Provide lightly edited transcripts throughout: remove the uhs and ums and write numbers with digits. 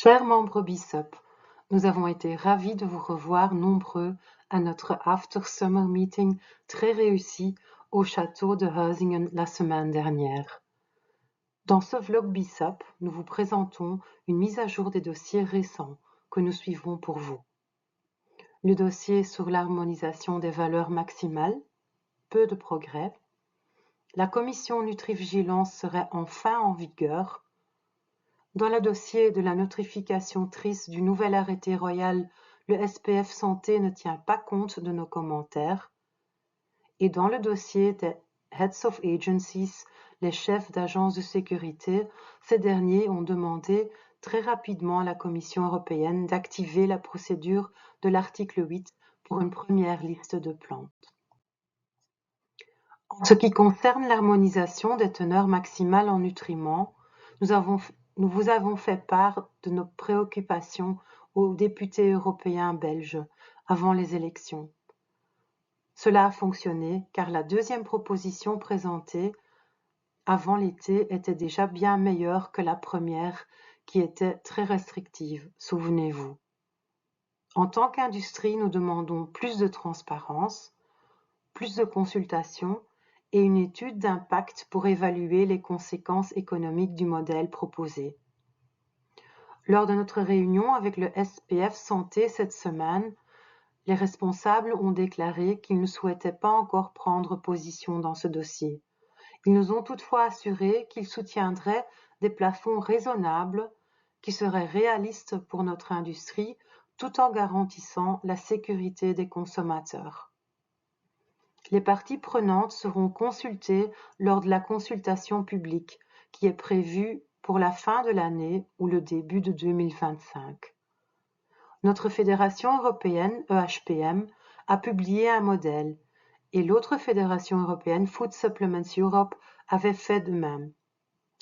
Chers membres BISUP, nous avons été ravis de vous revoir nombreux à notre After Summer Meeting très réussi au château de Heusingen la semaine dernière. Dans ce vlog BISUP, nous vous présentons une mise à jour des dossiers récents que nous suivrons pour vous. Le dossier sur l'harmonisation des valeurs maximales, peu de progrès. La commission Nutrivigilance serait enfin en vigueur. Dans le dossier de la notification triste du nouvel arrêté royal, le SPF Santé ne tient pas compte de nos commentaires. Et dans le dossier des Heads of Agencies, les chefs d'agences de sécurité, ces derniers ont demandé très rapidement à la Commission européenne d'activer la procédure de l'article 8 pour une première liste de plantes. En ce qui concerne l'harmonisation des teneurs maximales en nutriments, nous vous avons fait part de nos préoccupations aux députés européens belges avant les élections. Cela a fonctionné car la deuxième proposition présentée avant l'été était déjà bien meilleure que la première qui était très restrictive, souvenez-vous. En tant qu'industrie, nous demandons plus de transparence, plus de consultation et une étude d'impact pour évaluer les conséquences économiques du modèle proposé. Lors de notre réunion avec le SPF Santé cette semaine, les responsables ont déclaré qu'ils ne souhaitaient pas encore prendre position dans ce dossier. Ils nous ont toutefois assuré qu'ils soutiendraient des plafonds raisonnables qui seraient réalistes pour notre industrie tout en garantissant la sécurité des consommateurs. Les parties prenantes seront consultées lors de la consultation publique qui est prévue pour la fin de l'année ou le début de 2025. Notre fédération européenne, EHPM, a publié un modèle et l'autre fédération européenne, Food Supplements Europe, avait fait de même.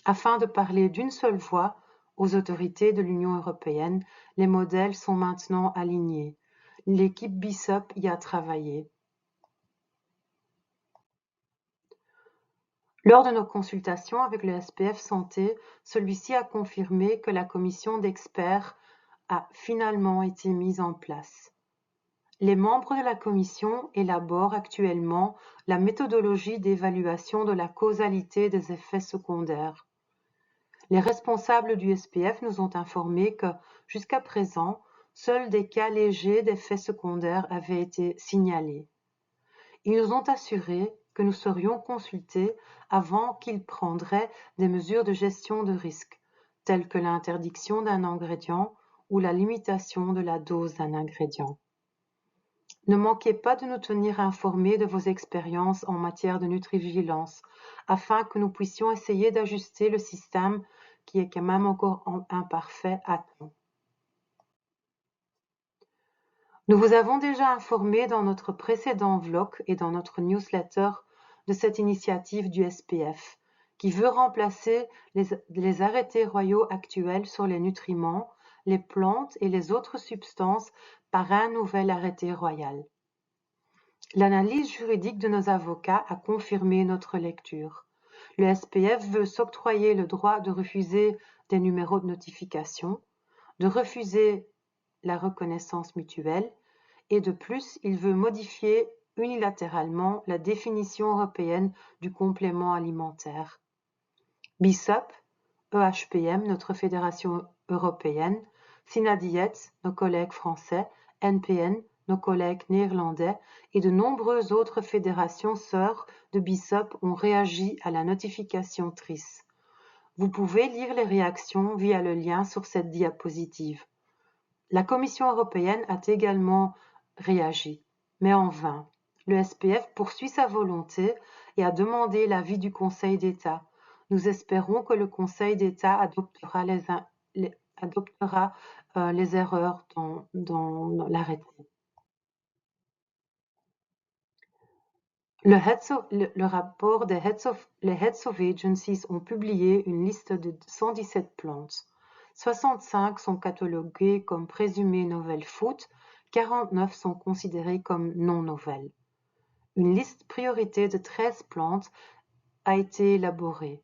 Afin de parler d'une seule voix aux autorités de l'Union européenne, les modèles sont maintenant alignés. L'équipe BISUP y a travaillé. Lors de nos consultations avec le SPF Santé, celui-ci a confirmé que la commission d'experts a finalement été mise en place. Les membres de la commission élaborent actuellement la méthodologie d'évaluation de la causalité des effets secondaires. Les responsables du SPF nous ont informé que, jusqu'à présent, seuls des cas légers d'effets secondaires avaient été signalés. Ils nous ont assuré que nous serions consultés avant qu'ils prendraient des mesures de gestion de risque, telles que l'interdiction d'un ingrédient ou la limitation de la dose d'un ingrédient. Ne manquez pas de nous tenir informés de vos expériences en matière de nutrivigilance, afin que nous puissions essayer d'ajuster le système qui est quand même encore imparfait à temps. Nous vous avons déjà informé dans notre précédent vlog et dans notre newsletter de cette initiative du SPF, qui veut remplacer les arrêtés royaux actuels sur les nutriments, les plantes et les autres substances par un nouvel arrêté royal. L'analyse juridique de nos avocats a confirmé notre lecture. Le SPF veut s'octroyer le droit de refuser des numéros de notification, de refuser la reconnaissance mutuelle et de plus, il veut modifier unilatéralement la définition européenne du complément alimentaire. BISUP, EHPM, notre fédération européenne, SINADIET, nos collègues français, NPN, nos collègues néerlandais et de nombreuses autres fédérations sœurs de BISUP ont réagi à la notification TRIS. Vous pouvez lire les réactions via le lien sur cette diapositive. La Commission européenne a également réagi, mais en vain. Le SPF poursuit sa volonté et a demandé l'avis du Conseil d'État. Nous espérons que le Conseil d'État adoptera les erreurs dans l'arrêté. Le rapport des Heads of Agencies ont publié une liste de 117 plantes. 65 sont cataloguées comme présumées novel food, 49 sont considérées comme non nouvelles. Une liste priorité de 13 plantes a été élaborée.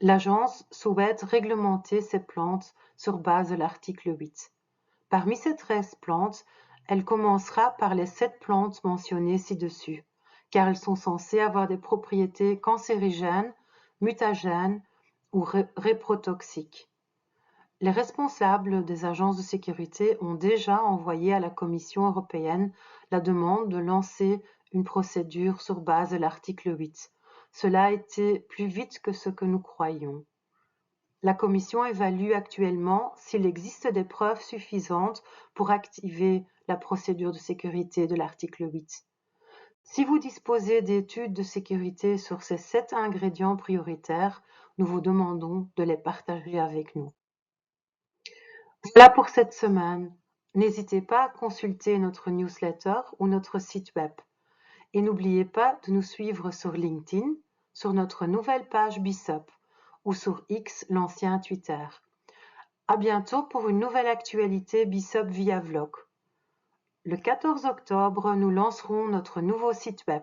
L'agence souhaite réglementer ces plantes sur base de l'article 8. Parmi ces 13 plantes, elle commencera par les 7 plantes mentionnées ci-dessus, car elles sont censées avoir des propriétés cancérigènes, mutagènes ou réprotoxiques. Les responsables des agences de sécurité ont déjà envoyé à la Commission européenne la demande de lancer une procédure sur base de l'article 8. Cela a été plus vite que ce que nous croyions. La Commission évalue actuellement s'il existe des preuves suffisantes pour activer la procédure de sécurité de l'article 8. Si vous disposez d'études de sécurité sur ces 7 ingrédients prioritaires, nous vous demandons de les partager avec nous. Voilà pour cette semaine. N'hésitez pas à consulter notre newsletter ou notre site web. Et n'oubliez pas de nous suivre sur LinkedIn, sur notre nouvelle page BISOP ou sur X, l'ancien Twitter. À bientôt pour une nouvelle actualité BISOP via vlog. Le 14 octobre, nous lancerons notre nouveau site web.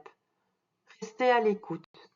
Restez à l'écoute.